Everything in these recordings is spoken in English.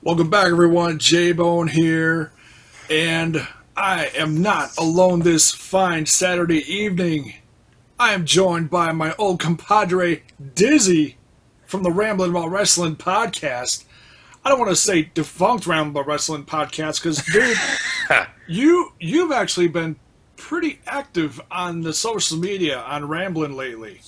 Welcome back, everyone. JAYBONE here, and I am not alone this fine Saturday evening. I am joined by my old compadre, Dyzzy, from the Ramblin' About Wrestling podcast. I don't want to say defunct Ramblin' About Wrestling podcast, because, dude, you've actually been pretty active on the social media on Ramblin' lately.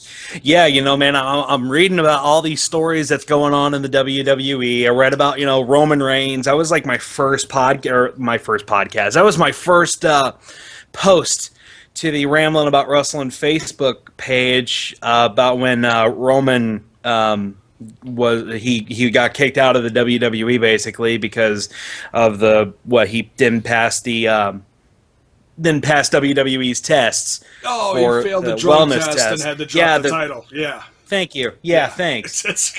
Yeah, man, I'm reading about all these stories that's going on in the WWE. I read about, Roman Reigns. That was like my first podcast. That was my first post to the Rambling About Wrestling Facebook page about when Roman he got kicked out of the WWE basically because of he didn't pass WWE's tests Oh, for he failed the the drug wellness test and test. had to Yeah, drop the title. Yeah. thank you. Yeah, thanks. It's,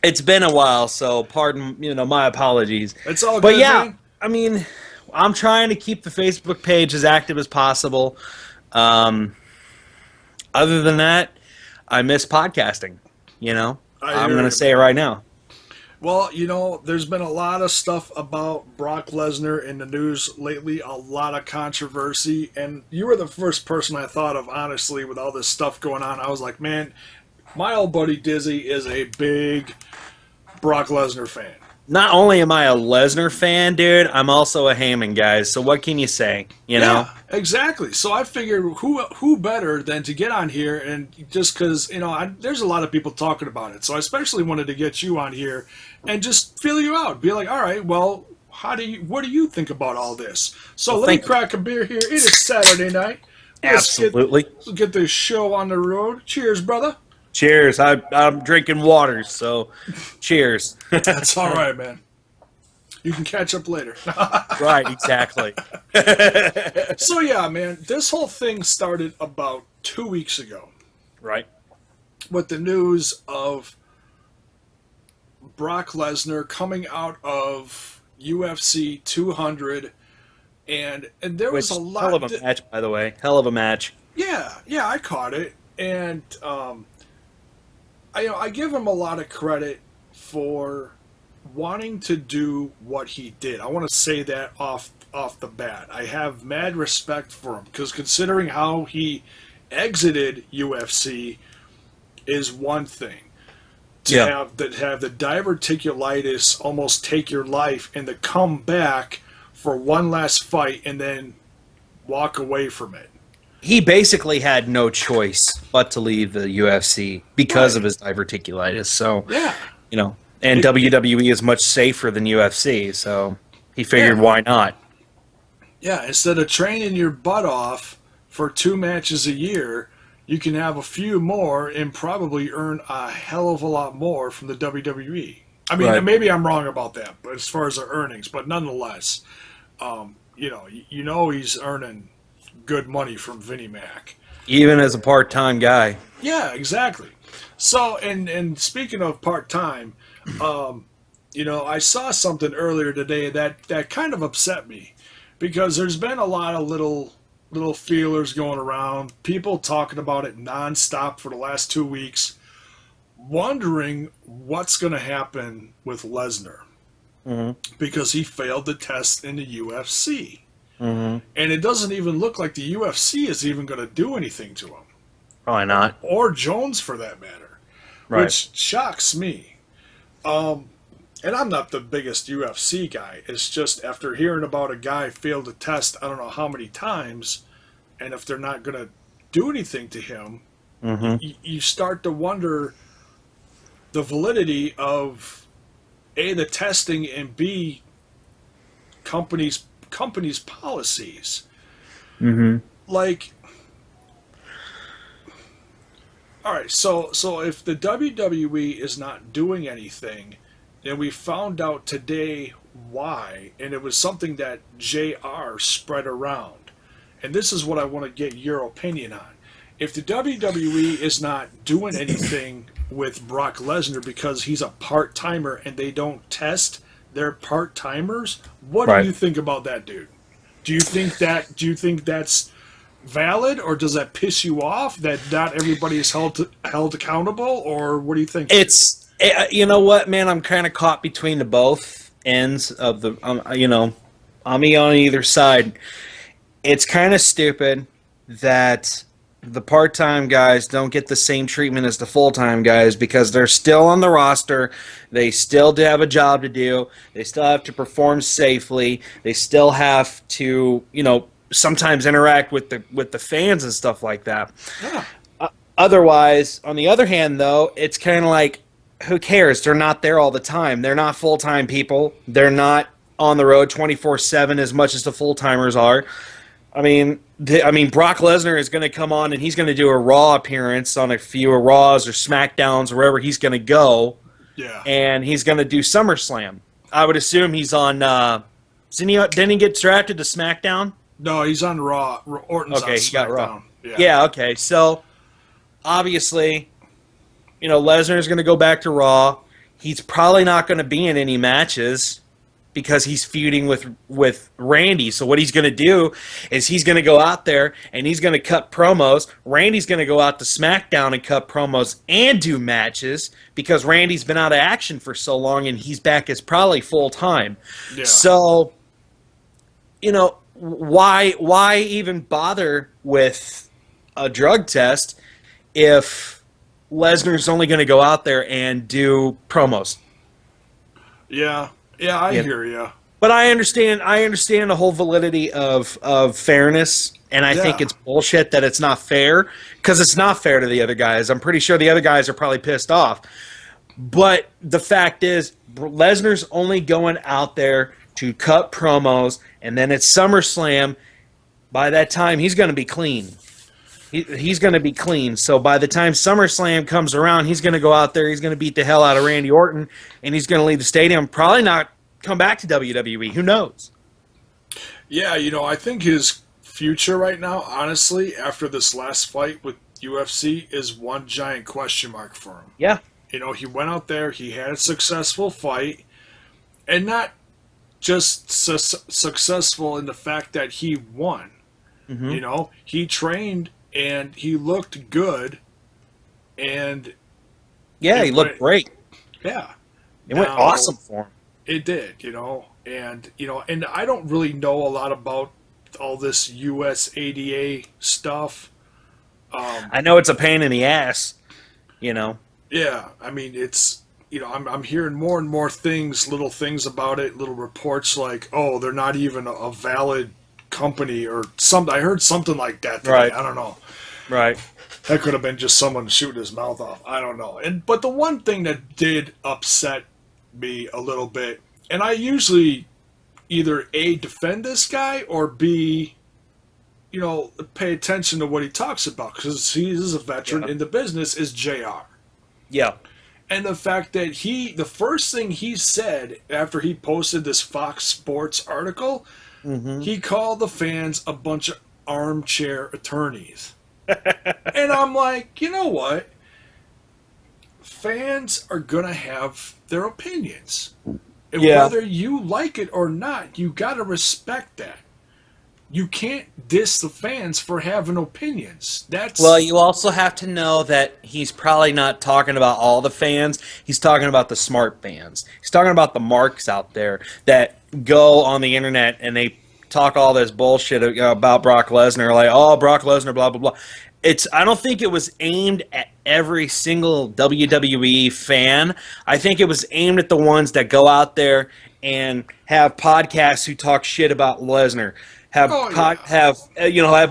It's been a while, so pardon, my apologies. it's all But good, yeah, man. I mean, I'm trying to keep the Facebook page as active as possible. Um, Other than that, I miss podcasting. I I'm hear going you, to say it man. right now. Well, there's been a lot of stuff about Brock Lesnar in the news lately, a lot of controversy, and you were the first person I thought of, honestly, with all this stuff going on. I was like, man, my old buddy Dyzzy is a big Brock Lesnar fan. Not only am I a Lesnar fan, dude, I'm also a Heyman guy. So what can you say? Yeah, exactly. So I figured who better than to get on here and just because there's a lot of people talking about it. So I especially wanted to get you on here and just feel you out. Be like, all right, well, what do you think about all this? So Well, let me thank you. crack a beer here. It is Saturday night. Absolutely. Let's get this show on the road. Cheers, brother. Cheers. I'm drinking water, so cheers. That's all right, man. You can catch up later. Right, exactly. So yeah, man, this whole thing started about 2 weeks ago Right. with the news of Brock Lesnar coming out of UFC 200, and there was Which a hell of lot. a match, by the way. Hell of a match. Yeah, I caught it, and I give him a lot of credit for wanting to do what he did. I want to say that off the bat. I have mad respect for him because considering how he exited UFC is one thing. To Yeah. have the diverticulitis almost take your life and to come back for one last fight and then walk away from it. He basically had no choice but to leave the UFC because Right. of his diverticulitis. So, Yeah. and It- WWE is much safer than UFC, so he figured Yeah. why not? Yeah, instead of training your butt off for 2 matches a year, you can have a few more and probably earn a hell of a lot more from the WWE. I mean, Right. maybe I'm wrong about that, but as far as the earnings, but nonetheless, he's earning good money from Vinnie Mac. Even as a part-time guy. Yeah, exactly. So, and speaking of part time, I saw something earlier today that kind of upset me because there's been a lot of little feelers going around, people talking about it nonstop for the last 2 weeks, wondering what's going to happen with Lesnar because he failed the test in the UFC. Mm-hmm. And it doesn't even look like the UFC is even going to do anything to him, Probably not. or Jones for that matter, Right. which shocks me. And I'm not the biggest UFC guy. It's just after hearing about a guy failed a test, I don't know how many times, and if they're not going to do anything to him, Mm-hmm. you start to wonder the validity of A, the testing, and B, companies' policies. Mm-hmm. Like, all right, so if the WWE is not doing anything, and we found out today why, and it was something that JR spread around, and this is what I want to get your opinion on. If the WWE is not doing anything with Brock Lesnar because he's a part-timer and they don't test their part-timers, what do Right. you think about that, dude? Do you think that's valid, or does that piss you off that not everybody is held accountable, or what do you think? You know what, man? I'm kind of caught between the both ends of the, I'm on either side. It's kind of stupid that the part-time guys don't get the same treatment as the full-time guys because they're still on the roster. They still do have a job to do. They still have to perform safely. They still have to, sometimes interact with the fans and stuff like that. Yeah. Otherwise, on the other hand, though, it's kind of like, who cares? They're not there all the time. They're not full-time people. They're not on the road 24/7 as much as the full-timers are. I mean, Brock Lesnar is going to come on and he's going to do a Raw appearance on a few Raws or SmackDowns, wherever he's going to go. Yeah. And he's going to do SummerSlam. I would assume he's on. Didn't he get drafted to SmackDown? No, he's on Raw. Orton's on Okay, he got SmackDown. Raw. Yeah. Yeah. Okay. So obviously, Lesnar is going to go back to Raw. He's probably not going to be in any matches because he's feuding with Randy. So what he's going to do is he's going to go out there and he's going to cut promos. Randy's going to go out to SmackDown and cut promos and do matches because Randy's been out of action for so long and he's back as probably full time. Yeah. So, why even bother with a drug test if Lesnar's only going to go out there and do promos? Yeah. Yeah, I hear you. But I understand the whole validity of fairness, and I think it's bullshit that it's not fair, because it's not fair to the other guys. I'm pretty sure the other guys are probably pissed off. But the fact is, Lesnar's only going out there to cut promos, and then at SummerSlam, by that time, he's going to be clean. He's going to be clean. So by the time SummerSlam comes around, he's going to go out there, he's going to beat the hell out of Randy Orton, and he's going to leave the stadium, probably not come back to WWE. Who knows? Yeah, I think his future right now, honestly, after this last fight with UFC, is one giant question mark for him. Yeah. He went out there, he had a successful fight, and not just successful in the fact that he won. Mm-hmm. He trained and he looked good, and he looked great. Yeah, it went awesome for him. It did, and I don't really know a lot about all this USADA stuff. I know it's a pain in the ass, Yeah, I mean it's I'm hearing more and more little things about it, little reports like, oh, they're not even a valid company or something. I heard something like that today. Right. I don't know. Right. That could have been just someone shooting his mouth off. I don't know. But the one thing that did upset me a little bit, and I usually either A, defend this guy, or B, pay attention to what he talks about, because he is a veteran in the business, is JR. Yeah. And the fact that the first thing he said after he posted this Fox Sports article, he called the fans a bunch of armchair attorneys. And I'm like, you know what? Fans are going to have their opinions. And whether you like it or not, you got to respect that. You can't diss the fans for having opinions. Well, you also have to know that he's probably not talking about all the fans. He's talking about the smart fans. He's talking about the marks out there that go on the internet and they talk all this bullshit about Brock Lesnar, like, oh, Brock Lesnar, blah, blah, blah. I don't think it was aimed at every single WWE fan. I think it was aimed at the ones that go out there and have podcasts who talk shit about Lesnar. Have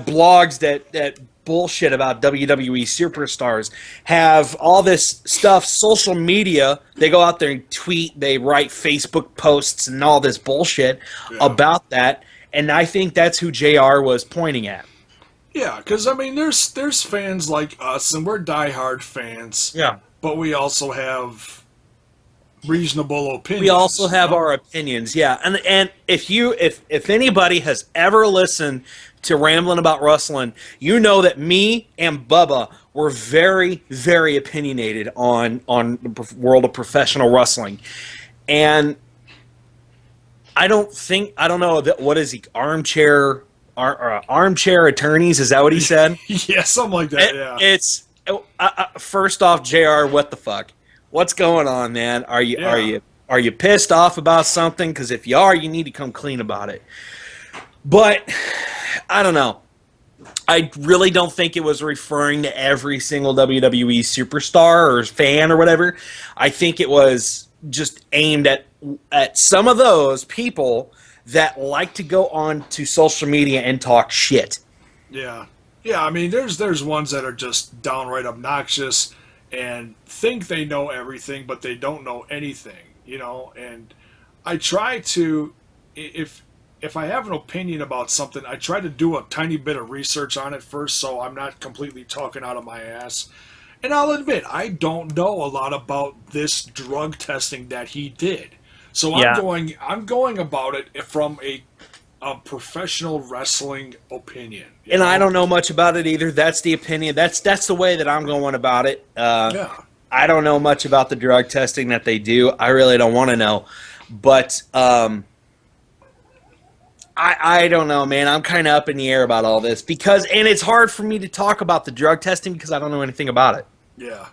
blogs that bullshit about WWE superstars. Have all this stuff, social media. They go out there and tweet. They write Facebook posts and all this bullshit about that. And I think that's who JR was pointing at. Yeah, because there's fans like us, and we're diehard fans. Yeah, but we also have reasonable opinions. We also have our opinions, yeah. And if anybody has ever listened to Rambling About Wrestling, you know that me and Bubba were very, very opinionated on the world of professional wrestling. And I don't know, what is he, armchair attorneys, is that what he said? Yeah, something like that, yeah. It's, first off, JR, what the fuck? What's going on, man? Are you are Yeah. you are you pissed off about something? Because if you are, you need to come clean about it. But I don't know. I really don't think it was referring to every single WWE superstar or fan or whatever. I think it was just aimed at some of those people that like to go on to social media and talk shit. Yeah. Yeah, I mean there's ones that are just downright obnoxious and think they know everything but they don't know anything, and I try to if if I have an opinion about something, I try to do a tiny bit of research on it first so I'm not completely talking out of my ass. And I'll admit, I don't know a lot about this drug testing that he did. So Yeah. I'm going about it from a professional wrestling opinion. And I don't know much about it either. That's the opinion. That's the way that I'm going about it. Yeah. I don't know much about the drug testing that they do. I really don't want to know. But I don't know, man. I'm kind of up in the air about all this and it's hard for me to talk about the drug testing because I don't know anything about it. Yeah.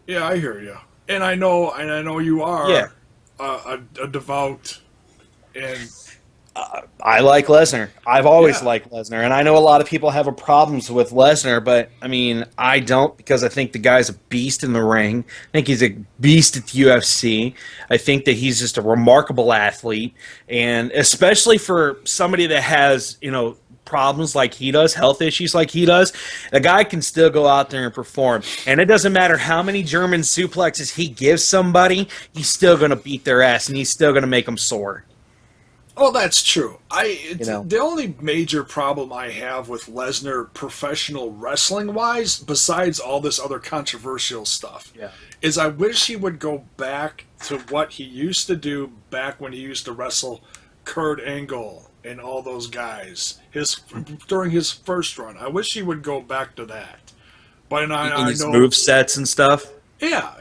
Yeah, I hear you. And I know you are Yeah. a devout and I like Lesnar. I've always yeah. liked Lesnar, and I know a lot of people have a problems with Lesnar, but I mean, I don't because I think the guy's a beast in the ring. I think he's a beast at the UFC. I think that he's just a remarkable athlete, and especially for somebody that has, problems like he does, health issues like he does, the guy can still go out there and perform. And it doesn't matter how many German suplexes he gives somebody, he's still going to beat their ass, and he's still going to make them sore. Oh, that's true. You know. The only major problem I have with Lesnar, professional wrestling wise, besides all this other controversial stuff, Yeah. is I wish he would go back to what he used to do back when he used to wrestle Kurt Angle and all those guys. During his first run, I wish he would go back to that. But I His know, move sets and stuff. yeah,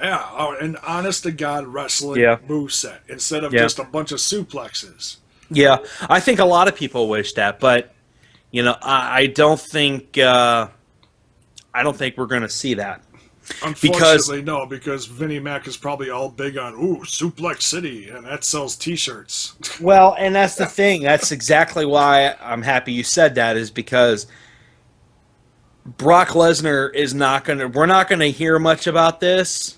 an honest to god wrestling Yeah. moveset instead of Yeah. just a bunch of suplexes. Yeah, I think a lot of people wish that, but I don't think we're going to see that because Unfortunately, no, because Vinnie Mac is probably all big on Suplex City, and that sells T-shirts. well, and that's the thing. That's exactly why I'm happy you said that is because Brock Lesnar is not going to. We're not going to hear much about this.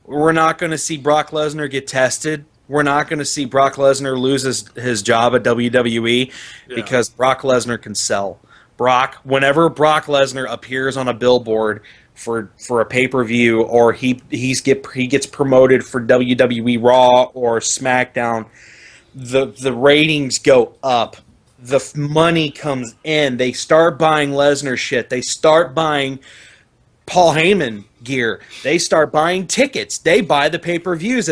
We're not going to see Brock Lesnar get tested. We're not going to see Brock Lesnar lose his job at WWE because Brock Lesnar can sell. Whenever Brock Lesnar appears on a billboard for a pay-per-view or he gets promoted for WWE Raw or SmackDown, the ratings go up. The money comes in. They start buying Lesnar shit. They start buying Paul Heyman gear. They start buying tickets. They buy the pay-per-views.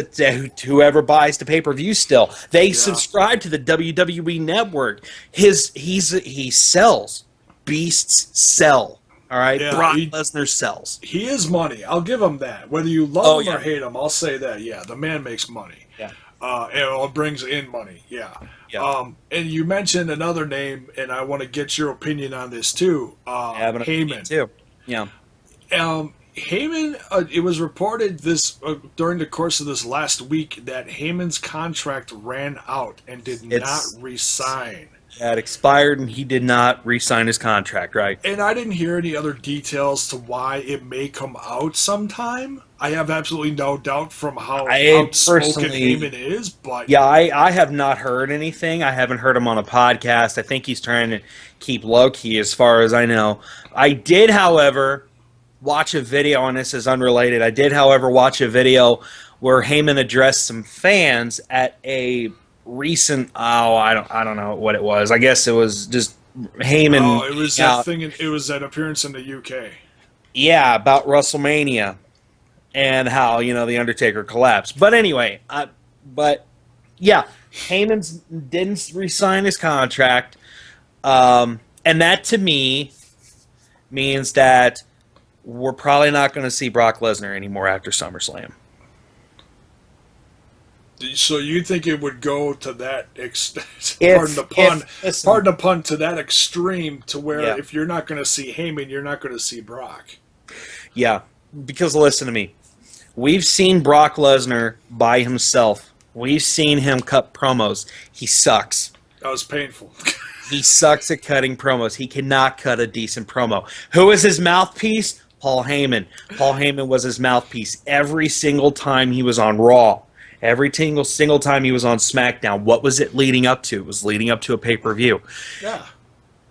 Whoever buys the pay-per-view still. They subscribe to the WWE network. He sells. Beasts sell. All right? Yeah, Brock Lesnar sells. He is money. I'll give him that. Whether you love him or hate him, I'll say that. Yeah, the man makes money. Yeah. And it brings in money. Yeah. Yeah. And you mentioned another name, and I want to get your opinion on this too. Heyman. Too. Yeah. Heyman, it was reported during the course of this last week that Heyman's contract ran out and did not re-sign. Yeah, it expired and he did not re-sign his contract, right? And I didn't hear any other details to why it may come out sometime. I have absolutely no doubt from how outspoken Heyman is, but yeah, I have not heard anything. I haven't heard him on a podcast. I think he's trying to keep low-key as far as I know. I did, however, watch a video, and this is unrelated. I did, however, watch a video where Heyman addressed some fans at a recent. I don't know what it was. I guess it was just Heyman. Oh, it was that thing. It was that appearance in the UK. Yeah, about WrestleMania and how the Undertaker collapsed. But anyway, yeah, Heyman didn't re-sign his contract, and that to me means that we're probably not going to see Brock Lesnar anymore after SummerSlam. So you think it would go to that extent? Pardon the pun. To that extreme, to where if you're not going to see Heyman, you're not going to see Brock. Yeah, because listen to me. We've seen Brock Lesnar by himself. We've seen him cut promos. He sucks. That was painful. He sucks at cutting promos. He cannot cut a decent promo. Who is his mouthpiece? Paul Heyman. Paul Heyman was his mouthpiece every single time he was on Raw. Every single time he was on SmackDown. What was it leading up to? It was leading up to a pay-per-view. Yeah.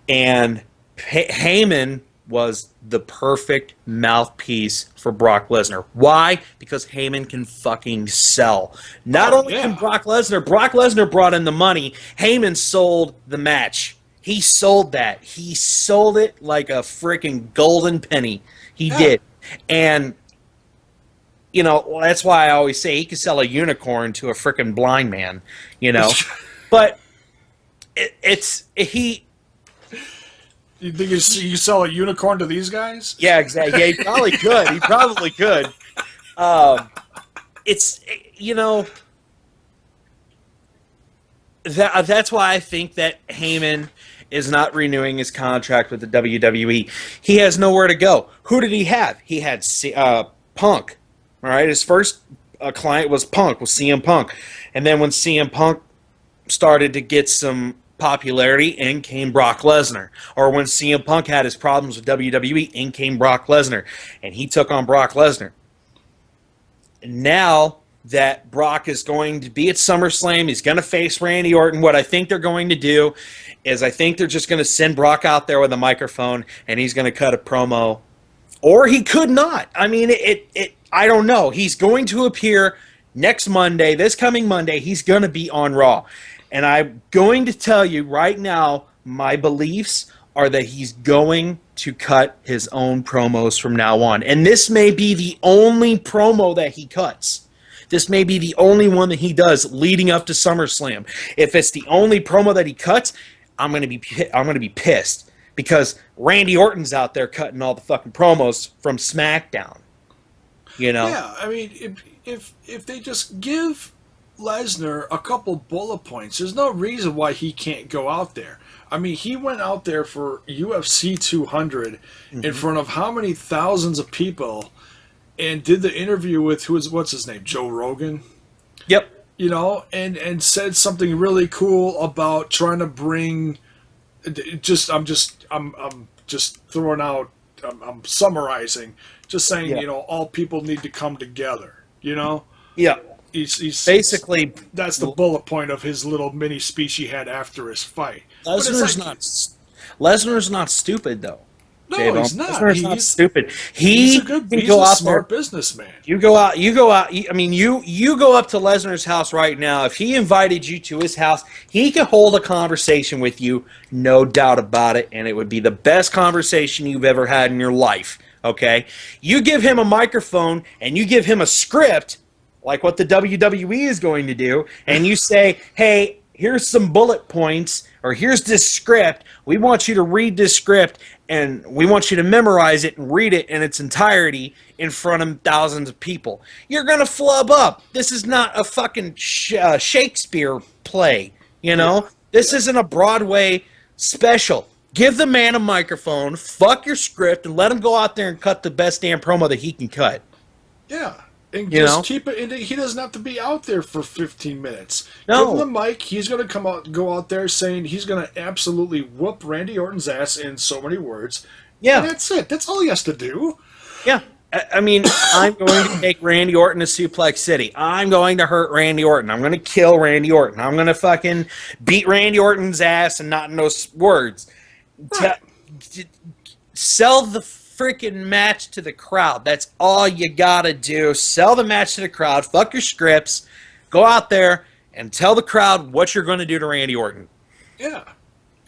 And Heyman was the perfect mouthpiece for Brock Lesnar. Why? Because Heyman can fucking sell. Not only can Brock Lesnar brought in the money, Heyman sold the match. He sold that. He sold it like a freaking golden penny. He did. And, you know, that's why I always say he could sell a unicorn to a freaking blind man, you know. But he... You think you sell a unicorn to these guys? Yeah, exactly. Yeah, he probably could. He probably could. It's, you know, that's why I think that Heyman is not renewing his contract with the WWE. He has nowhere to go. Who did he have? He had Punk. All right, his first client was CM Punk. And then when CM Punk started to get some popularity, in came Brock Lesnar. Or when CM Punk had his problems with WWE, in came Brock Lesnar. And he took on Brock Lesnar. And now that Brock is going to be at SummerSlam, he's going to face Randy Orton. What I think they're going to do is I think they're just going to send Brock out there with a microphone and he's going to cut a promo. Or he could not. I mean, I don't know. He's going to appear next Monday, this coming Monday. He's going to be on Raw. And I'm going to tell you right now, my beliefs are that he's going to cut his own promos from now on. And this may be the only promo that he cuts. This may be the only one that he does leading up to SummerSlam. If it's the only promo that he cuts, I'm going to be pissed because Randy Orton's out there cutting all the fucking promos from SmackDown. You know? Yeah, I mean, if they just give Lesnar a couple bullet points, there's no reason why he can't go out there. I mean, he went out there for UFC 200 in front of how many thousands of people and did the interview with what's his name, Joe Rogan. Yep. You know, and said something really cool about trying to bring. I'm just throwing out. I'm summarizing. Just saying, you know, all people need to come together. You know. Yeah. He's basically that's the bullet point of his little mini speech he had after his fight. Lesnar's not stupid though. No, JAYBONE. he's not. Lesnar's not stupid. He's a smart businessman. You go out. I mean, you go up to Lesnar's house right now. If he invited you to his house, he could hold a conversation with you, no doubt about it, and it would be the best conversation you've ever had in your life. Okay, you give him a microphone and you give him a script, like what the WWE is going to do, and you say, hey, here's some bullet points, or here's this script. We want you to read this script, and we want you to memorize it and read it in its entirety in front of thousands of people. You're going to flub up. This is not a fucking Shakespeare play, you know? This isn't a Broadway special. Give the man a microphone, fuck your script, and let him go out there and cut the best damn promo that he can cut. Yeah. And just keep it. And he doesn't have to be out there for 15 minutes. No. Give him the mic. He's going to go out there saying he's going to absolutely whoop Randy Orton's ass in so many words. Yeah. And that's it. That's all he has to do. Yeah. I mean, I'm going to take Randy Orton to Suplex City. I'm going to hurt Randy Orton. I'm going to kill Randy Orton. I'm going to fucking beat Randy Orton's ass and not in those words. Right. Sell the freaking match to the crowd. That's all you gotta do. Sell the match to the crowd. Fuck your scripts. Go out there and tell the crowd what you're going to do to Randy Orton. Yeah,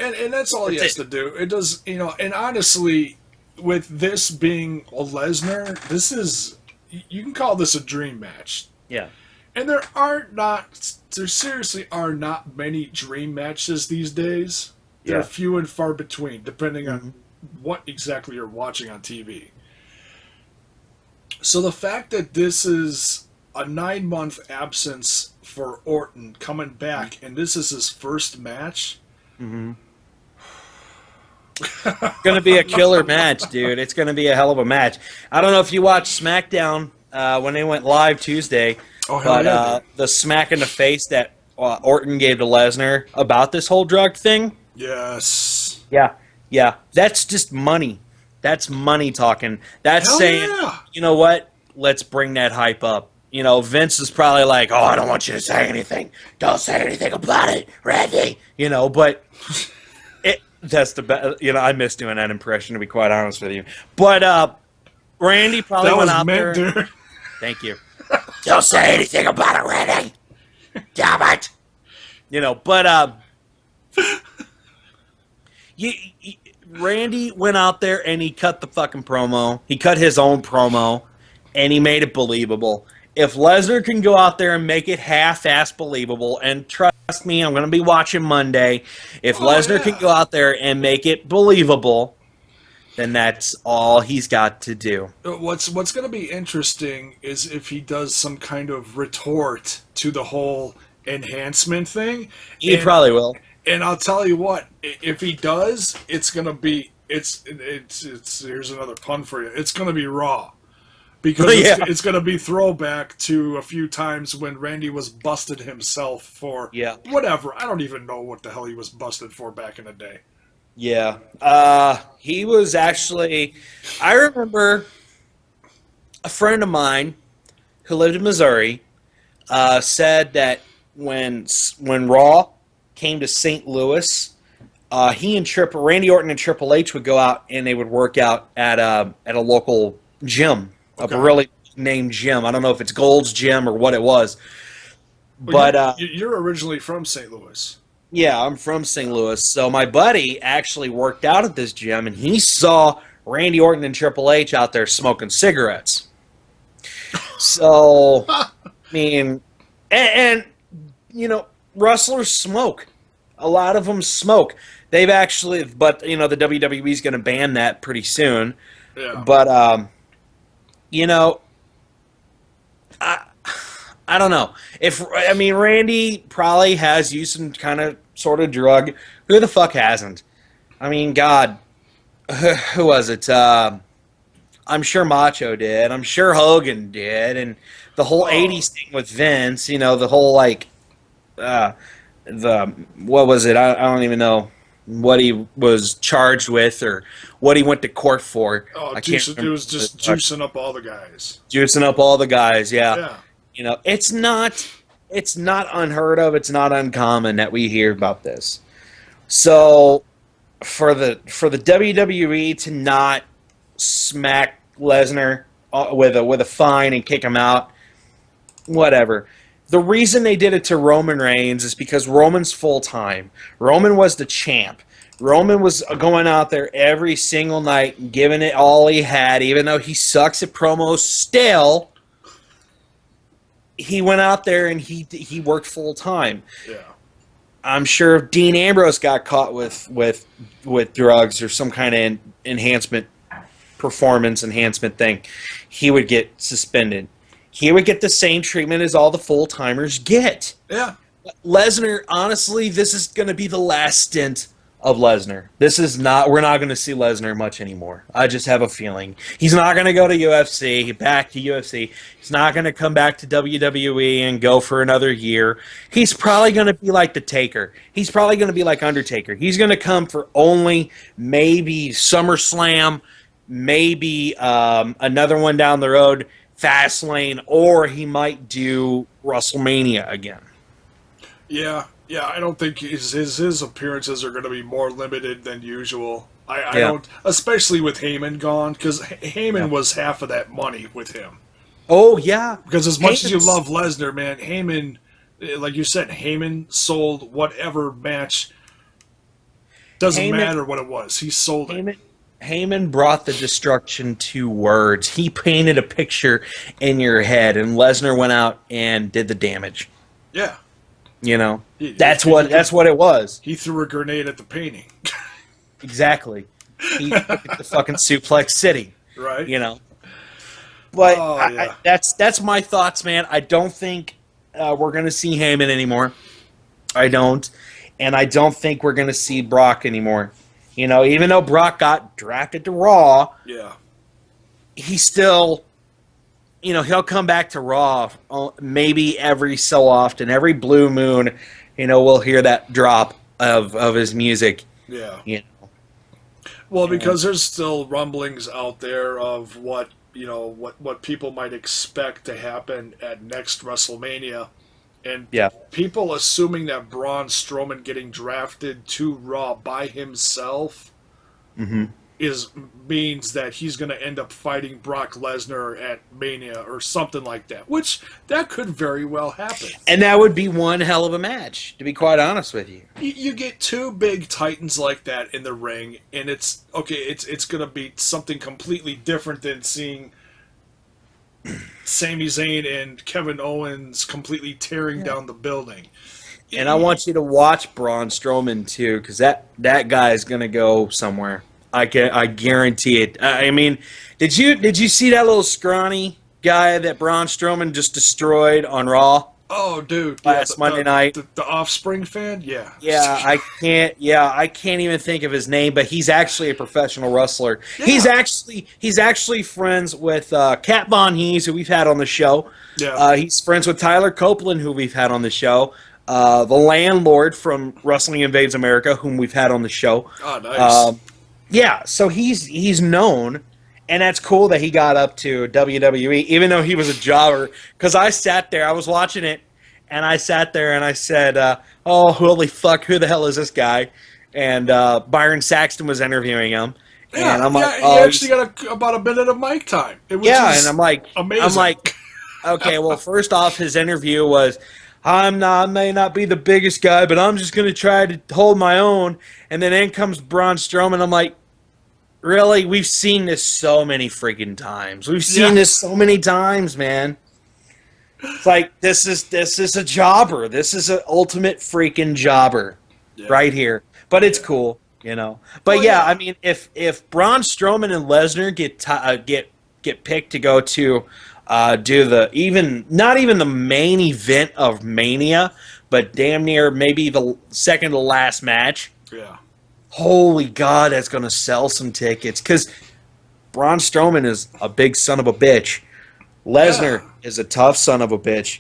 and that's all he has to do. It does, you know. And honestly, with this being a Lesnar, you can call this a dream match. Yeah. And there seriously are not many dream matches these days. They're few and far between, depending on what exactly you're watching on TV. So the fact that this is a 9-month absence for Orton coming back, and this is his first match. It's going to be a killer match, dude. It's going to be a hell of a match. I don't know if you watched SmackDown when they went live Tuesday. Oh, hell But yeah, dude. the smack in the face that Orton gave to Lesnar about this whole drug thing. Yes. Yeah, yeah, that's just money. That's money talking. That's Hell saying, yeah. you know what? Let's bring that hype up. Vince is probably like, "Oh, I don't want you to say anything. Don't say anything about it, Randy." But that's the best. I miss doing that impression, to be quite honest with you. But Randy probably That went was out meant, there. dude. Thank you. Don't say anything about it, Randy. Damn it. But you, Randy went out there and he cut the fucking promo. He cut his own promo, and he made it believable. If Lesnar can go out there and make it half-ass believable, and trust me, I'm going to be watching Monday. If Lesnar can go out there and make it believable, then that's all he's got to do. What's going to be interesting is if he does some kind of retort to the whole enhancement thing. He probably will. And I'll tell you what, if he does, it's going to be it's here's another pun for you. It's going to be Raw. Because it's going to be throwback to a few times when Randy was busted himself for whatever. I don't even know what the hell he was busted for back in the day. Yeah. He was actually... I remember a friend of mine who lived in Missouri said that when Raw came to St. Louis, he and Randy Orton and Triple H would go out and they would work out at a local gym. A really named gym. I don't know if it's Gold's Gym or what it was. But you're originally from St. Louis. Yeah, I'm from St. Louis. So my buddy actually worked out at this gym, and he saw Randy Orton and Triple H out there smoking cigarettes. So, I mean, and wrestlers smoke. A lot of them smoke. They've actually, but the WWE's going to ban that pretty soon. Yeah. But I don't know. Randy probably has used some kind of sort of drug. Who the fuck hasn't? I mean, God, who was it? I'm sure Macho did. I'm sure Hogan did. And the whole 80s thing with Vince, the whole, what was it? I don't even know what he was charged with or what he went to court for. Oh, it was just juicing up all the guys. Juicing up all the guys, yeah. It's not unheard of. It's not uncommon that we hear about this. So for the WWE to not smack Lesnar with a fine and kick him out, whatever. The reason they did it to Roman Reigns is because Roman's full-time. Roman was the champ. Roman was going out there every single night and giving it all he had, even though he sucks at promos still. He went out there and he worked full-time. Yeah. I'm sure if Dean Ambrose got caught with drugs or some kind of performance enhancement thing, he would get suspended. He would get the same treatment as all the full-timers get. Yeah. Lesnar, honestly, this is going to be the last stint of Lesnar. We're not going to see Lesnar much anymore. I just have a feeling. He's not going to go to back to UFC. He's not going to come back to WWE and go for another year. He's probably going to be like The Taker. He's probably going to be like Undertaker. He's going to come for only maybe SummerSlam, maybe another one down the road, Fastlane, or he might do WrestleMania again. Yeah, I don't think his appearances are going to be more limited than usual. I don't, especially with Heyman gone, because Heyman was half of that money with him. Oh, yeah. Because as much as you love Lesnar, man, Heyman, like you said, Heyman sold whatever match. Doesn't matter what it was. He sold it. Heyman brought the destruction to words. He painted a picture in your head, and Lesnar went out and did the damage. Yeah. That's what it was. He threw a grenade at the painting. Exactly. He took it to fucking Suplex City. Right. But that's my thoughts, man. I don't think we're going to see Heyman anymore. I don't. And I don't think we're going to see Brock anymore. Even though Brock got drafted to Raw, yeah, he still he'll come back to Raw maybe every so often, every blue moon. We'll hear that drop of his music. Yeah. You Well, because there's still rumblings out there of what what people might expect to happen at next WrestleMania, and Yeah. people assuming that Braun Strowman getting drafted to Raw by himself hmm means that he's going to end up fighting Brock Lesnar at Mania or something like that, which that could very well happen. And that would be one hell of a match, to be quite honest with you. You get two big titans like that in the ring, and it's going to be something completely different than seeing Sami Zayn and Kevin Owens completely tearing down the building. And I want you to watch Braun Strowman too, because that guy is going to go somewhere. I guarantee it. I mean, did you see that little scrawny guy that Braun Strowman just destroyed on Raw? Oh, dude! Last Monday night, the Offspring fan, yeah. Yeah, I can't even think of his name, but he's actually a professional wrestler. Yeah. He's actually friends with Kat Von Hees, who we've had on the show. Yeah. He's friends with Tyler Copeland, who we've had on the show. The Landlord from Wrestling Invades America, whom we've had on the show. Oh, nice. Yeah, so he's known, and that's cool that he got up to WWE, even though he was a jobber. Because I sat there, I was watching it, and I sat there and I said, "Oh, holy fuck, who the hell is this guy?" And Byron Saxton was interviewing him, and I'm like, he actually got about a minute of mic time. It was and I'm like, amazing. Okay, well, first off, his interview was, I may not be the biggest guy, but I'm just going to try to hold my own. And then in comes Braun Strowman. I'm like, really? We've seen this so many freaking times. We've seen this so many times, man. It's like, this is a jobber. This is an ultimate freaking jobber right here. But it's cool, But I mean, if Braun Strowman and Lesnar get picked to go to do not even the main event of Mania, but damn near maybe the second to last match. Yeah. Holy God, that's going to sell some tickets, because Braun Strowman is a big son of a bitch. Lesnar is a tough son of a bitch.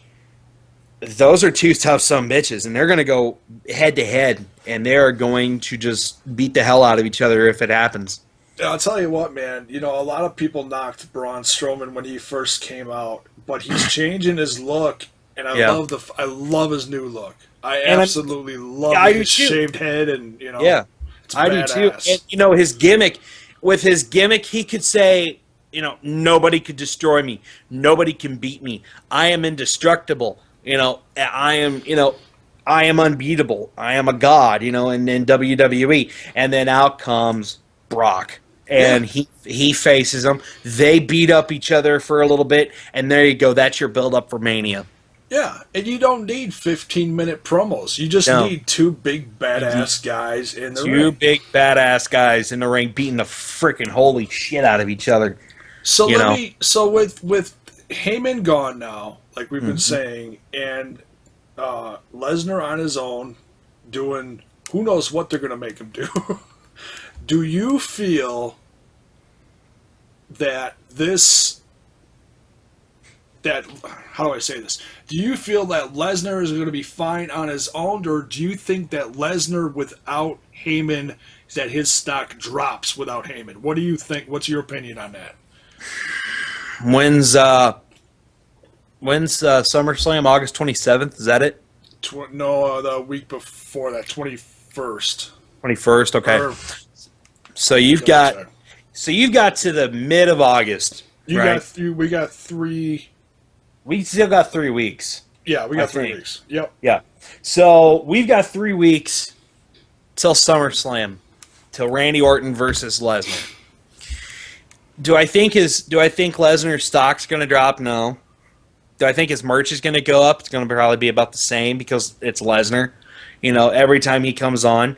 Those are two tough son of bitches, and they're going to go head to head, and they are going to just beat the hell out of each other if it happens. I'll tell you what, man. A lot of people knocked Braun Strowman when he first came out, but he's changing his look, and I love his new look. I absolutely love his shaved head, and it's I badass. do too. And his gimmick, he could say, nobody could destroy me, nobody can beat me. I am indestructible. I am unbeatable. I am a god. In WWE, and then out comes Brock. And he faces them. They beat up each other for a little bit, and there you go. That's your build-up for Mania. Yeah, and you don't need 15-minute promos. You just need two big badass guys in the ring. Two big badass guys in the ring beating the freaking holy shit out of each other. So with Heyman gone now, like we've been saying, and Lesnar on his own doing who knows what they're going to make him do. Do you feel that how do I say this? Do you feel that Lesnar is going to be fine on his own, or do you think that Lesnar without Heyman, that his stock drops without Heyman? What do you think? What's your opinion on that? When's SummerSlam? August 27th? Is that it? No, the week before that, 21st. 21st. Okay. So you've got to the mid of August. We got 3. We still got 3 weeks. Yeah, we got 3 weeks. Yep. Yeah. So we've got 3 weeks till SummerSlam, till Randy Orton versus Lesnar. Do I think Lesnar's stock's going to drop? No. Do I think his merch is going to go up? It's going to probably be about the same because it's Lesnar. Every time he comes on,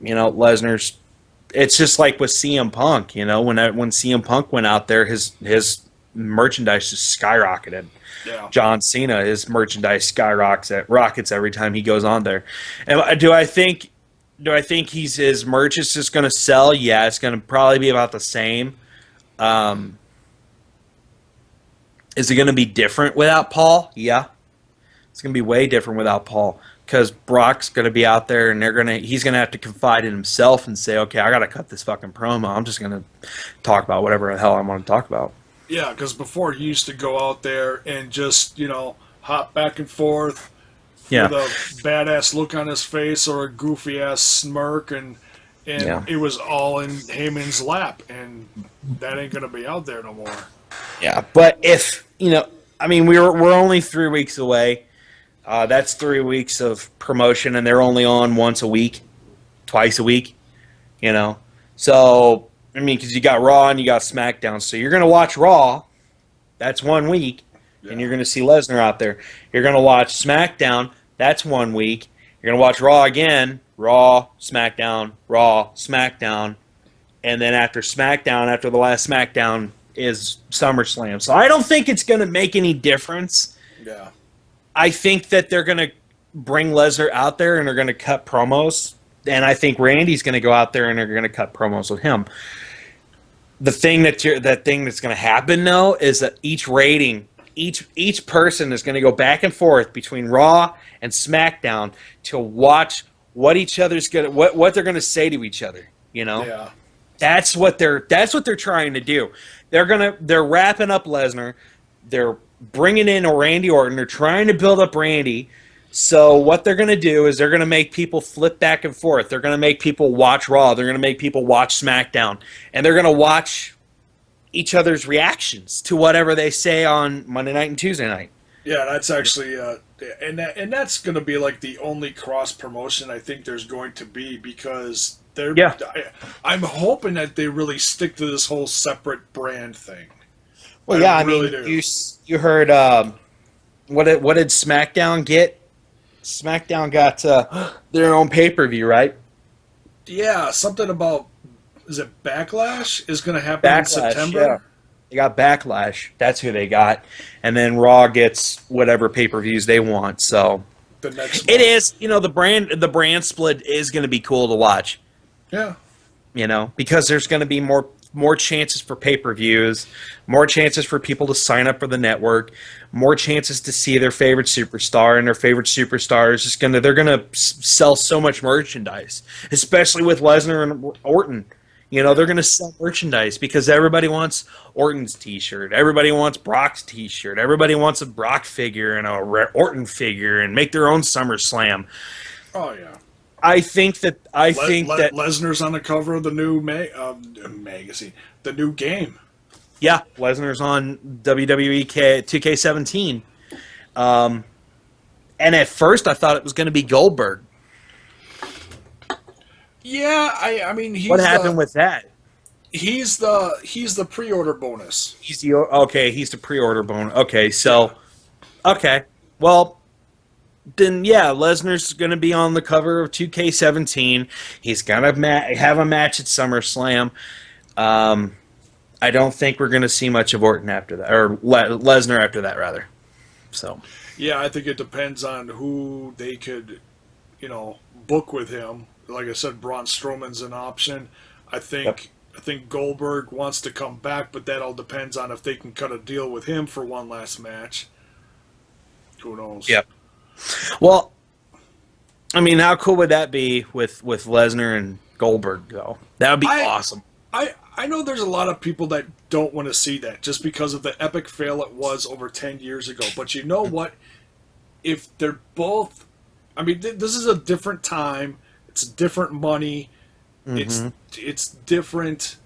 Lesnar's. It's just like with CM Punk. When CM Punk went out there, his merchandise just skyrocketed. Yeah. John Cena, his merchandise rockets every time he goes on there. And do I think his merch is just going to sell? Yeah, it's going to probably be about the same. Is it going to be different without Paul? Yeah, it's going to be way different without Paul because Brock's going to be out there and he's going to have to confide in himself and say, okay, I got to cut this fucking promo. I'm just going to talk about whatever the hell I want to talk about. Yeah, because before he used to go out there and just, hop back and forth Yeah. with a badass look on his face or a goofy ass smirk, and Yeah. it was all in Heyman's lap, and that ain't gonna be out there no more. Yeah, but if we're only 3 weeks away. That's 3 weeks of promotion, and they're only on once a week, twice a week. So because you got Raw and you got SmackDown, so you're gonna watch Raw. That's 1 week, and you're gonna see Lesnar out there. You're gonna watch SmackDown. That's 1 week. You're gonna watch Raw again. Raw, SmackDown, Raw, SmackDown, and then after SmackDown, after the last SmackDown is SummerSlam. So I don't think it's going to make any difference. Yeah. I think that they're going to bring Lesnar out there and they're going to cut promos, and I think Randy's going to go out there and they're going to cut promos with him. The thing that's going to happen though is that each person is going to go back and forth between Raw and SmackDown to watch what each other's what they're going to say to each other. Yeah. That's what they're trying to do. They're wrapping up Lesnar. They're bringing in a Randy Orton. They're trying to build up Randy. So what they're going to do is they're going to make people flip back and forth. They're going to make people watch Raw. They're going to make people watch SmackDown, and they're going to watch each other's reactions to whatever they say on Monday night and Tuesday night. Yeah, that's actually and that's going to be like the only cross promotion I think there's going to be, because I'm hoping that they really stick to this whole separate brand thing. Well, you heard what did SmackDown get? SmackDown got their own pay-per-view, right? Yeah, something about, is it Backlash is going to happen in September? Yeah. They got Backlash. That's who they got. And then Raw gets whatever pay-per-views they want. So the next it is, the brand split is going to be cool to watch. Yeah. Because there's going to be more chances for pay-per-views, more chances for people to sign up for the network, more chances to see their favorite superstar, and their favorite superstar is they're going to sell so much merchandise, especially with Lesnar and Orton. They're going to sell merchandise because everybody wants Orton's t-shirt. Everybody wants Brock's t-shirt. Everybody wants a Brock figure and a Orton figure and make their own SummerSlam. Oh, yeah. I think that Lesnar's on the cover of the new magazine, the new game. Yeah, Lesnar's on WWE 2K17. And at first I thought it was going to be Goldberg. Yeah, I mean, what happened with that? He's the pre-order bonus. He's the pre-order bonus. Okay, so okay, well. Then Lesnar's going to be on the cover of 2K17. He's going to have a match at SummerSlam. I don't think we're going to see much of Orton after that, or Lesnar after that, rather. So. Yeah, I think it depends on who they could, book with him. Like I said, Braun Strowman's an option. I think Goldberg wants to come back, but that all depends on if they can cut a deal with him for one last match. Who knows? Yep. Well, I mean, how cool would that be with Lesnar and Goldberg, though? That would be awesome. I know there's a lot of people that don't want to see that just because of the epic fail it was over 10 years ago. But you know what? If they're both... I mean, this is a different time. It's different money. Mm-hmm. It's different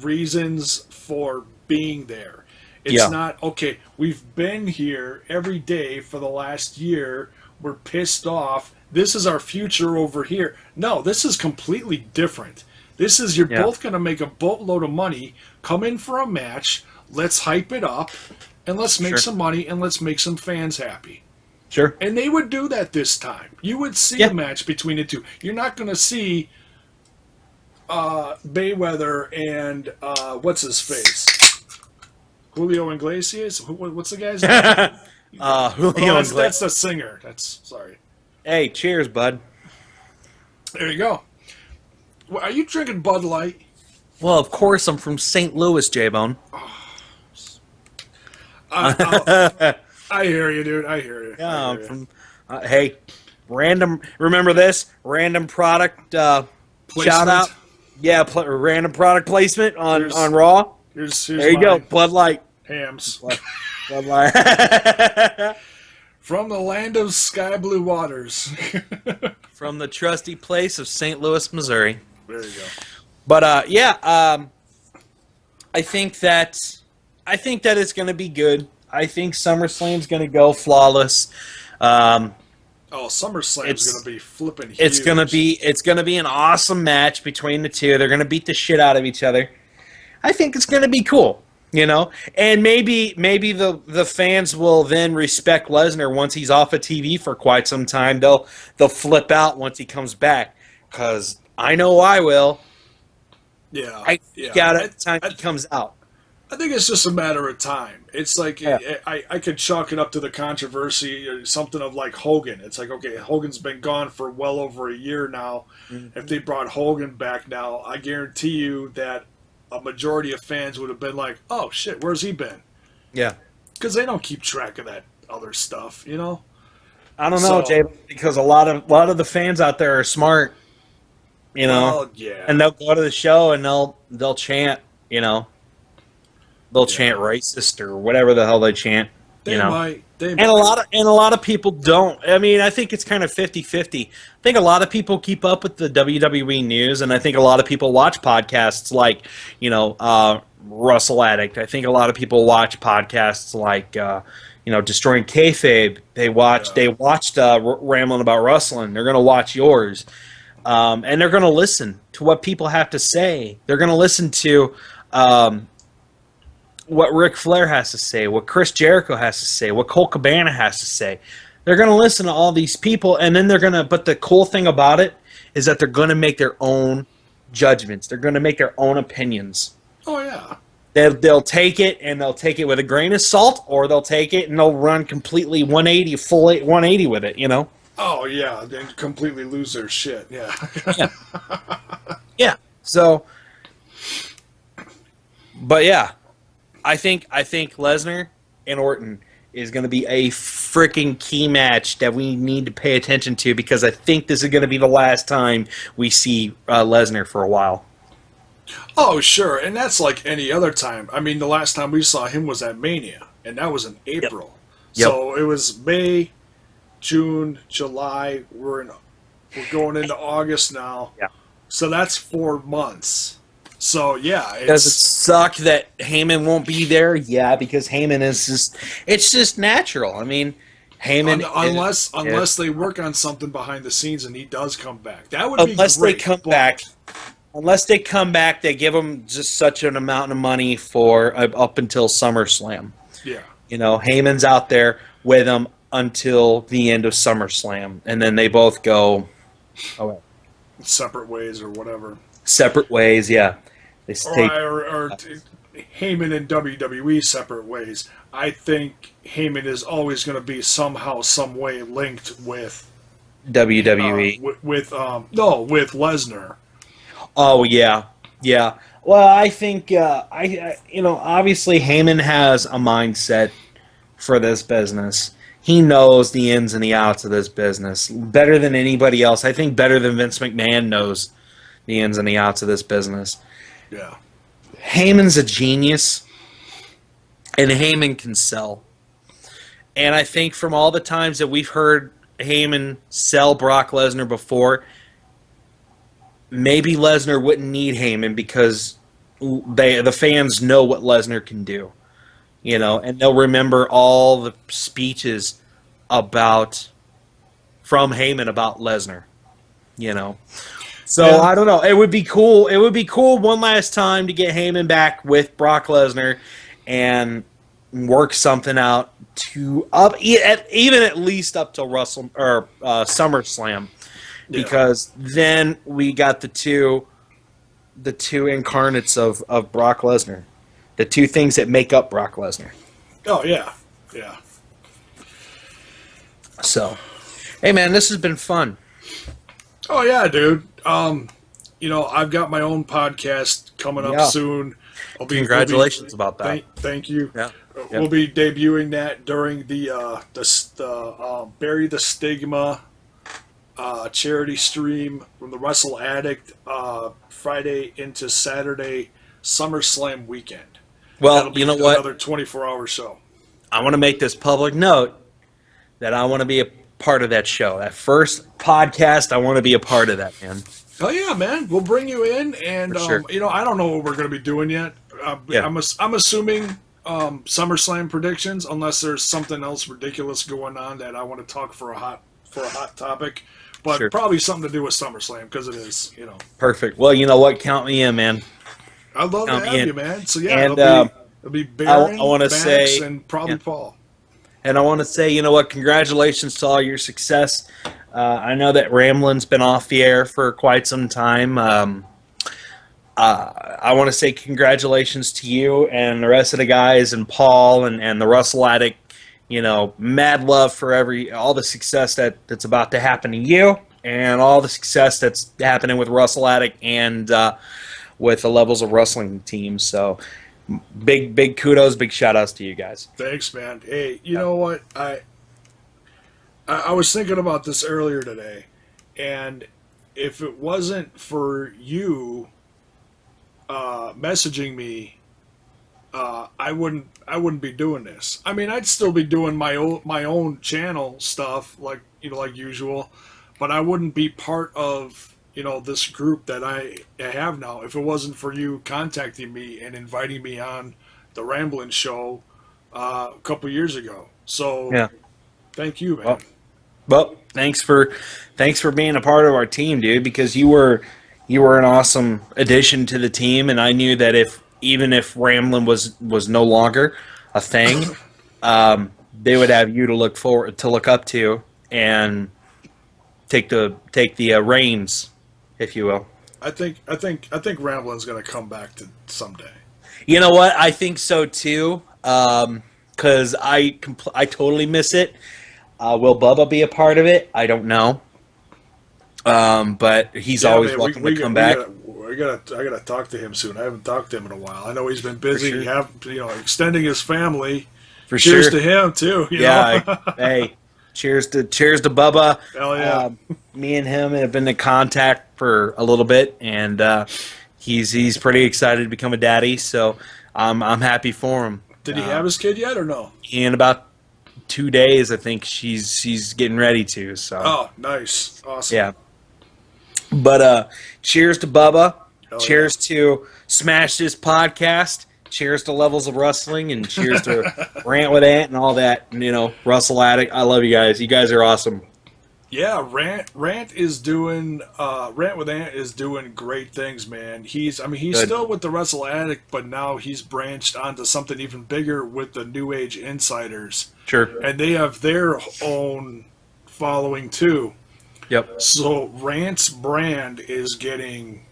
reasons for being there. It's not, okay, we've been here every day for the last year. We're pissed off. This is our future over here. No, this is completely different. This is, you're both going to make a boatload of money, come in for a match, let's hype it up, and let's make some money, and let's make some fans happy. Sure. And they would do that this time. You would see a match between the two. You're not going to see Mayweather and what's his face? Julio Iglesias? What's the guy's name? Julio Iglesias. That's the singer. Sorry. Hey, cheers, bud. There you go. Well, are you drinking Bud Light? Well, of course, I'm from St. Louis, JAYBONE. I hear you, dude. I hear you. Yeah, I I'm hear you. from. Hey, random. Remember this random product shout Placement. out? Yeah, random product placement on Here's Raw. here's There you go, mine. Bud Light. Hams. Bud Light. From the land of sky blue waters. From the trusty place of St. Louis, Missouri. There you go. But yeah, I think that it's going to be good. I think SummerSlam's going to go flawless. Oh, SummerSlam's It's- going to be flipping huge. It's gonna be an awesome match between the two. They're gonna beat the shit out of each other. I think it's gonna be cool, you know. And maybe the fans will then respect Lesnar once he's off of TV for quite some time. They'll flip out once he comes back, because I know I will. Yeah. I yeah. got it time he comes out. I think it's just a matter of time. It's like Yeah. I could chalk it up to the controversy or something of like Hogan. It's like, okay, Hogan's been gone for well over a year now. Mm-hmm. If they brought Hogan back now, I guarantee you that a majority of fans would have been like, oh shit, where's he been? Yeah. Because they don't keep track of that other stuff, you know? I don't know, So- Jay, because a lot of the fans out there are smart, you know, Well, yeah. and they'll go to the show and they'll chant, you know. They'll chant racist or whatever the hell they chant, They you know. might. They And might. a lot of people don't. I mean, I think it's kind of 50-50. I think a lot of people keep up with the WWE news, and I think a lot of people watch podcasts like, you know, Russell Addict. I think a lot of people watch podcasts like, you know, Destroying Kayfabe. They watched Rambling About Wrestling. They're going to watch yours, and they're going to listen to what people have to say. They're going to listen to what Ric Flair has to say, what Chris Jericho has to say, what Cole Cabana has to say. They're going to listen to all these people, and then but the cool thing about it is that they're going to make their own judgments. They're going to make their own opinions. Oh, yeah. They'll take it, and they'll take it with a grain of salt, or they'll take it and they'll run completely 180, full 180 with it, you know? Oh, yeah. They completely lose their shit. Yeah. Yeah. Yeah. So, but yeah. I think Lesnar and Orton is going to be a freaking key match that we need to pay attention to, because I think this is going to be the last time we see Lesnar for a while. Oh, sure. And that's like any other time. I mean, the last time we saw him was at Mania, and that was in April. Yep. So it was May, June, July. We're going into August now. Yeah. So that's 4 months. So, yeah. Does it suck that Heyman won't be there? Yeah, because Heyman is it's just natural. I mean, Heyman... Unless they work on something behind the scenes and he does come back. That would be great. Unless they come back, they give him just such an amount of money for up until SummerSlam. Yeah. You know, Heyman's out there with him until the end of SummerSlam, and then they both go Separate ways or whatever. separate ways. Yeah, they stay. Or Heyman and WWE separate ways. I think Heyman is always going to be somehow, some way linked with WWE. with Lesnar. Oh yeah, yeah. Well, I think I you know, obviously Heyman has a mindset for this business. He knows the ins and the outs of this business better than anybody else. I think better than Vince McMahon knows the ins and the outs of this business. Yeah. Heyman's a genius, and Heyman can sell. And I think from all the times that we've heard Heyman sell Brock Lesnar before, maybe Lesnar wouldn't need Heyman because the fans know what Lesnar can do. You know, and they'll remember all the speeches from Heyman about Lesnar. You know. So Yeah. I don't know. It would be cool. It would be cool one last time to get Heyman back with Brock Lesnar and work something out to even at least up till SummerSlam, because then we got the two incarnates of Brock Lesnar, the two things that make up Brock Lesnar. Oh yeah, yeah. So, hey man, this has been fun. Oh yeah, dude. You know, I've got my own podcast coming up soon. Congratulations about that. Thank you. Yeah. Yep. We'll be debuting that during the Bury the Stigma charity stream from the Wrestle Addict Friday into Saturday SummerSlam weekend. Well, That'll be you know what? another 24-hour show. I want to make this public note that I want to be a part of that show. That first podcast, I want to be a part of that, man. Oh yeah, man. We'll bring you in, and For sure. I don't know what we're going to be doing yet. Yeah. I'm assuming SummerSlam predictions, unless there's something else ridiculous going on that I want to talk for a hot topic. But Sure. probably something to do with SummerSlam because it is, Perfect. Well, you know what? Count me in, man. I'd love to Count me have in. you, man. So yeah, And, it'll be Baron, I wanna Max, say- and probably Paul. And I want to say, you know what? Congratulations to all your success. I know that Rambling's been off the air for quite some time. I want to say congratulations to you and the rest of the guys and Paul and the Russell Addict. You know, mad love for all the success that's about to happen to you and all the success that's happening with Russell Addict and with the Levels of Wrestling team. So big kudos, big shout outs to you guys. Thanks, man. Hey, you know what? I was thinking about this earlier today, and if it wasn't for you messaging me, I wouldn't be doing this. I mean, I'd still be doing my own channel stuff like usual, but I wouldn't be part of this group that I have now if it wasn't for you contacting me and inviting me on the Ramblin' Show a couple years ago. So Yeah. thank you, man. Well, thanks for being a part of our team, dude. Because you were an awesome addition to the team, and I knew that even if Ramblin' was no longer a thing, they would have you to look up to and take the reins, if you will. I think Ramblin's gonna come back to someday. You know what? I think so too. Because I totally miss it. Will Bubba be a part of it? I don't know. But he's always man, welcome to come back. I gotta talk to him soon. I haven't talked to him in a while. I know he's been busy. sure. Extending his family. For Cheers sure. to him too. Hey, cheers to Bubba. Hell yeah. Me and him have been in contact for a little bit, and he's pretty excited to become a daddy. So I'm happy for him. Did he have his kid yet or no? In about 2 days, I think she's getting ready to. So Oh, nice, awesome. yeah. But cheers to Bubba. Hell Cheers to Smash This Podcast. Cheers to Levels of Wrestling, and cheers to Rant with Ant and all that. And, Russell Addict. I love you guys. You guys are awesome. Yeah, Rant with Ant is doing great things, man. He's Good. still with the Wrestle Addict, but now he's branched onto something even bigger with the New Age Insiders. Sure. And they have their own following too. Yep. So Rant's brand is getting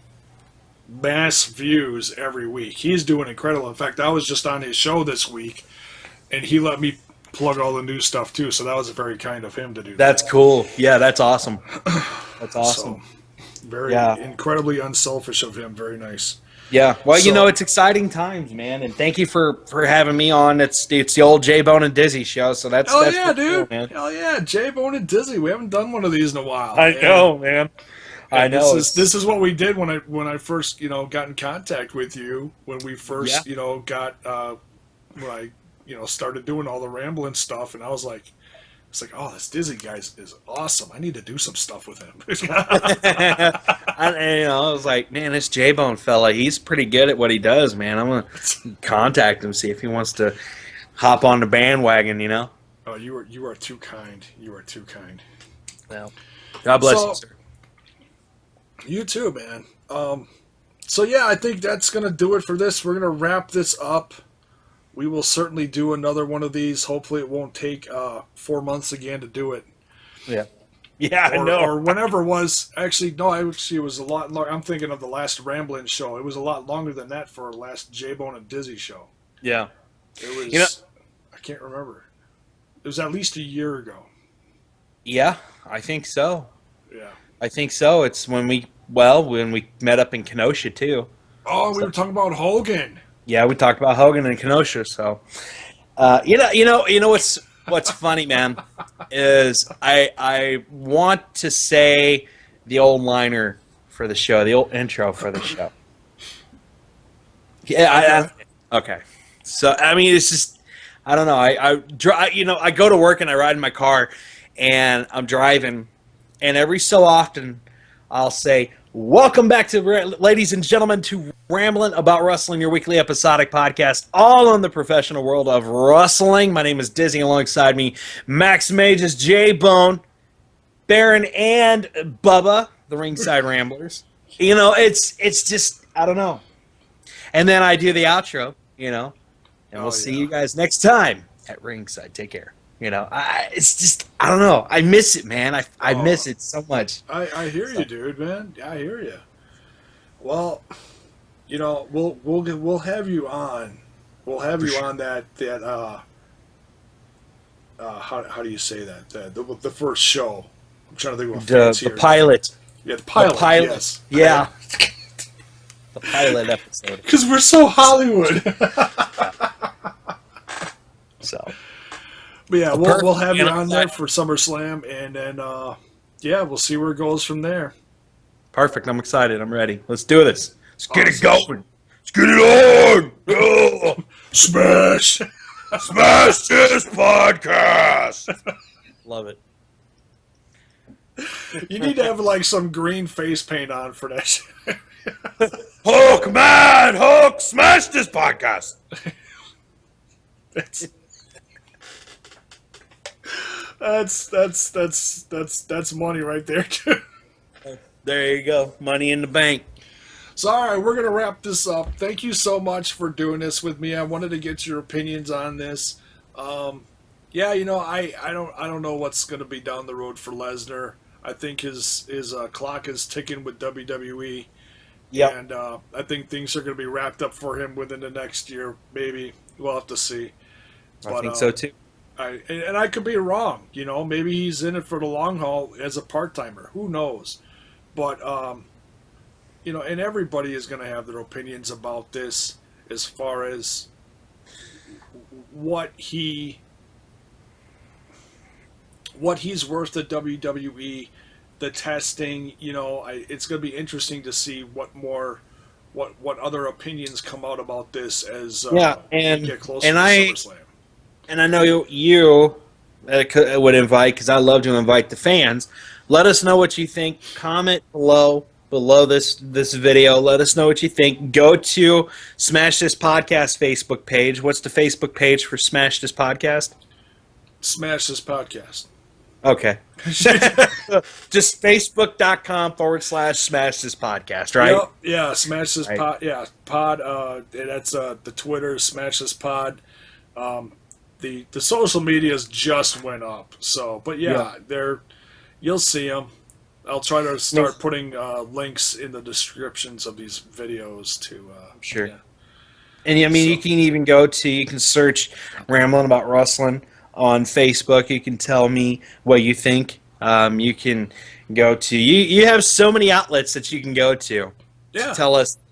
mass views every week. He's doing incredible. In fact, I was just on his show this week, and he let me plug all the new stuff too. So that was very kind of him to do that. That's cool. Yeah, that's awesome. That's awesome. So, very Yeah. incredibly unselfish of him. Very nice. Yeah. Well, So- it's exciting times, man. And thank you for having me on. It's the old JAYBONE and Dyzzy show. So that's Hell that's yeah, pretty dude. cool, man. Hell yeah. JAYBONE and Dyzzy. We haven't done one of these in a while. I know, man. I know. This is what we did when I first got in contact with you when we first got when I started doing all the rambling stuff, and I was like, it's like, oh, this Dyzzy guy is awesome. I need to do some stuff with him. I was like, man, this JAYBONE fella, he's pretty good at what he does, man. I'm gonna contact him, see if he wants to hop on the bandwagon. Oh, you are too kind. You are too kind. Well, God bless So- you, sir. You too, man. So yeah, I think that's gonna do it for this. We're gonna wrap this up. We will certainly do another one of these. Hopefully, it won't take 4 months again to do it. Yeah. Yeah, I Or, know. or whenever it was. Actually, no, it was a lot longer. I'm thinking of the last Ramblin' show. It was a lot longer than that for our last JAYBONE and Dyzzy show. Yeah. It was. I can't remember. It was at least a year ago. Yeah, I think so. Yeah. I think so. It's when we met up in Kenosha too. Oh, we were talking about Hogan. Yeah, we talked about Hogan and Kenosha. So, What's funny, man, is I want to say the old liner for the show, the old intro for the show. Yeah, okay. So I mean, it's just I don't know. I drive. I go to work and I ride in my car, and I'm driving, and every so often I'll say, "Welcome back to ladies and gentlemen to Rambling About Wrestling, your weekly episodic podcast, all on the professional world of wrestling." My name is Dyzzy. Alongside me, Max Mages, JAYBONE, Baron, and Bubba, the Ringside Ramblers. It's just I don't know. And then I do the outro, and we'll see you guys next time at Ringside. Take care. It's just I don't know. I miss it, man. I miss it so much. I hear you, dude, man. I hear you. Well, we'll have you on. We'll have you on that how do you say that? The first show. I'm trying to think of the pilot. Yeah, the pilot. Yes. Yeah. The pilot episode. Because we're so Hollywood. So. But yeah, we'll have you on there for SummerSlam, and then we'll see where it goes from there. Perfect. I'm excited. I'm ready. Let's do this. Let's get it going. Let's get it on. Oh. Smash. Smash this podcast. Love it. You need to have like some green face paint on for that shit. Hulk, man, Hulk, smash this podcast. That's money right there too. There you go, money in the bank. So all right, we're gonna wrap this up. Thank you so much for doing this with me. I wanted to get your opinions on this. I don't know what's gonna be down the road for Lesnar. I think his clock is ticking with WWE. Yep. And I think things are going to be wrapped up for him within the next year, maybe. We'll have to see. I think so, too. I could be wrong. Maybe he's in it for the long haul as a part-timer. Who knows? But, and everybody is going to have their opinions about this as far as what he's worth to WWE. The testing, it's going to be interesting to see what other opinions come out about this as we get closer to SummerSlam. And I know you would invite, because I love to invite the fans. Let us know what you think. Comment below this video. Let us know what you think. Go to Smash This Podcast Facebook page. What's the Facebook page for Smash This Podcast? Smash This Podcast. Okay. Just facebook.com/smash this podcast, right? Yep. Yeah, smash this pod. Yeah, pod. That's the Twitter, smash this pod. The social medias just went up. So, but you'll see them. I'll try to start putting links in the descriptions of these videos to. Sure. Yeah. And you can even you can search Rambling About Wrestling on Facebook. You can tell me what you think. You can go to you have so many outlets that you can go to. Yeah.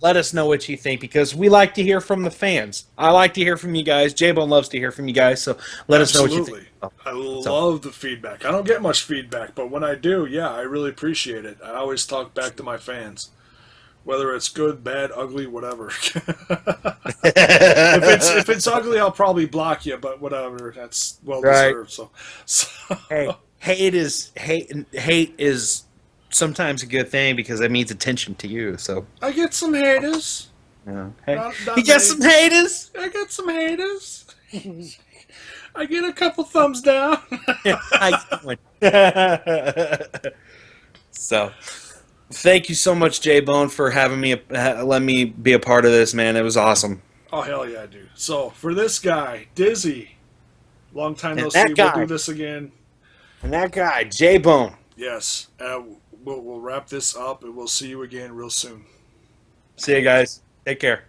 Let us know what you think, because we like to hear from the fans. I like to hear from you guys. JAYBONE loves to hear from you guys, so let us know what you think. I love the feedback. I don't get much feedback, but when I do, I really appreciate it. I always talk back to my fans. Whether it's good, bad, ugly, whatever. if it's ugly, I'll probably block you, but whatever. That's well deserved. Right. So. Hey, hate is sometimes a good thing, because that means attention to you. So I get some haters. Yeah. Hey, you get some haters? I got some haters. I get a couple thumbs down. So. Thank you so much, JAYBONE, for having me, let me be a part of this, man. It was awesome. Oh, hell yeah, dude. So, for this guy, Dyzzy, long time no see, we'll do this again. And that guy, JAYBONE. Yes. We'll wrap this up, and we'll see you again real soon. See you guys. Take care.